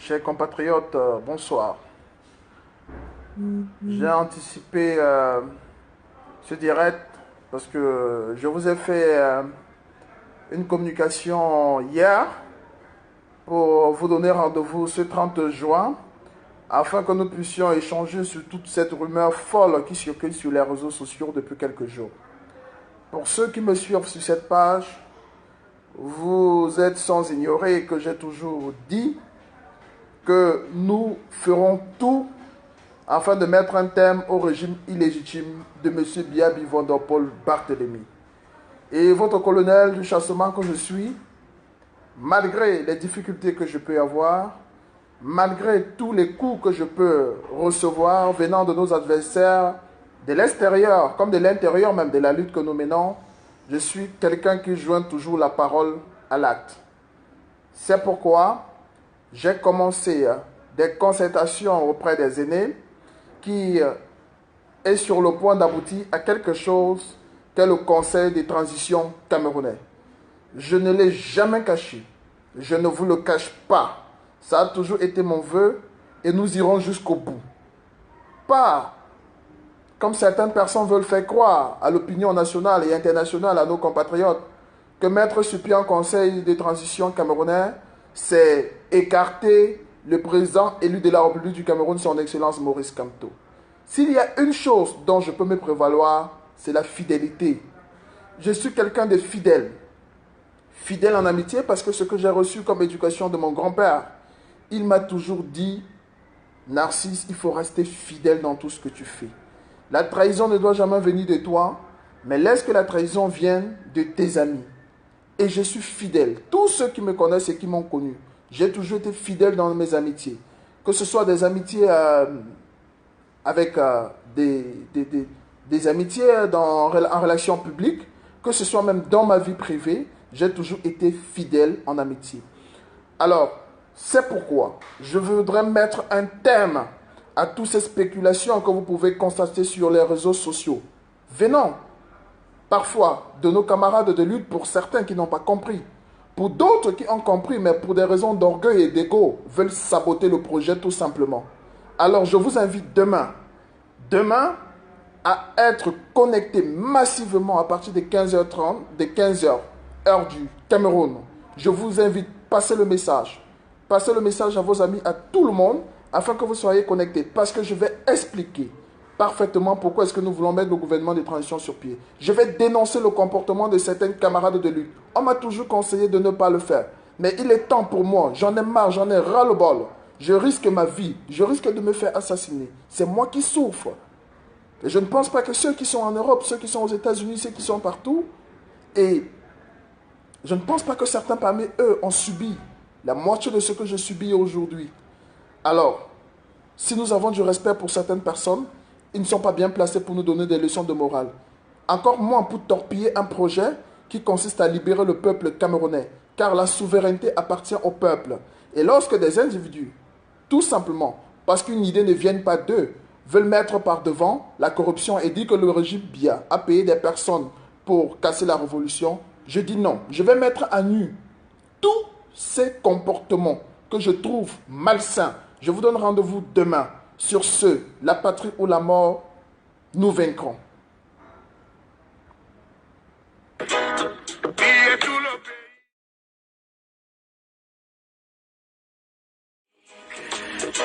Chers compatriotes, bonsoir. J'ai anticipé ce direct parce que je vous ai fait une communication hier pour vous donner rendez-vous ce 30 juin afin que nous puissions échanger sur toute cette rumeur folle qui circule sur les réseaux sociaux depuis quelques jours. Pour ceux qui me suivent sur cette page, vous êtes sans ignorer que j'ai toujours dit que nous ferons tout afin de mettre un terme au régime illégitime de M. Biya Bivondopol Barthélemy. Et votre colonel du chassement que je suis, malgré les difficultés que je peux avoir, malgré tous les coups que je peux recevoir venant de nos adversaires, de l'extérieur comme de l'intérieur même de la lutte que nous menons, je suis quelqu'un qui joint toujours la parole à l'acte. C'est pourquoi j'ai commencé des concertations auprès des aînés qui est sur le point d'aboutir à quelque chose qu'est le Conseil de transition camerounais. Je ne l'ai jamais caché. Je ne vous le cache pas. Ça a toujours été mon vœu et nous irons jusqu'au bout. Pas comme certaines personnes veulent faire croire à l'opinion nationale et internationale, à nos compatriotes, que mettre sur pied un Conseil de transition camerounais, c'est écarter le président élu de la République du Cameroun, son Excellence Maurice Kamto. S'il y a une chose dont je peux me prévaloir, c'est la fidélité. Je suis quelqu'un de fidèle. Fidèle en amitié parce que ce que j'ai reçu comme éducation de mon grand-père, il m'a toujours dit, Narcisse, il faut rester fidèle dans tout ce que tu fais. La trahison ne doit jamais venir de toi, mais laisse que la trahison vienne de tes amis. Et je suis fidèle. Tous ceux qui me connaissent et qui m'ont connu, j'ai toujours été fidèle dans mes amitiés. Que ce soit des amitiés avec des amitiés en relation publique, que ce soit même dans ma vie privée, j'ai toujours été fidèle en amitié. Alors, c'est pourquoi je voudrais mettre un terme à toutes ces spéculations que vous pouvez constater sur les réseaux sociaux, venant parfois de nos camarades de lutte, pour certains qui n'ont pas compris, pour d'autres qui ont compris, mais pour des raisons d'orgueil et d'ego, veulent saboter le projet tout simplement. Alors je vous invite demain à être connecté massivement à partir de 15h30, de 15h, heure du Cameroun. Je vous invite, passez le message à vos amis, à tout le monde, afin que vous soyez connectés, parce que je vais expliquer parfaitement pourquoi est-ce que nous voulons mettre le gouvernement de transition sur pied. Je vais dénoncer le comportement de certains camarades de lutte. On m'a toujours conseillé de ne pas le faire. Mais il est temps pour moi, j'en ai marre, j'en ai ras-le-bol. Je risque ma vie, je risque de me faire assassiner. C'est moi qui souffre. Et je ne pense pas que ceux qui sont en Europe, ceux qui sont aux États-Unis, ceux qui sont partout, et je ne pense pas que certains parmi eux ont subi la moitié de ce que je subis aujourd'hui. Alors, si nous avons du respect pour certaines personnes, ils ne sont pas bien placés pour nous donner des leçons de morale. Encore moins pour torpiller un projet qui consiste à libérer le peuple camerounais, car la souveraineté appartient au peuple. Et lorsque des individus, tout simplement, parce qu'une idée ne vient pas d'eux, veulent mettre par devant la corruption et dire que le régime Biya a payé des personnes pour casser la révolution, je dis non. Je vais mettre à nu tous ces comportements que je trouve malsains. Je vous donne rendez-vous demain. Sur ce, la patrie ou la mort, nous vaincrons.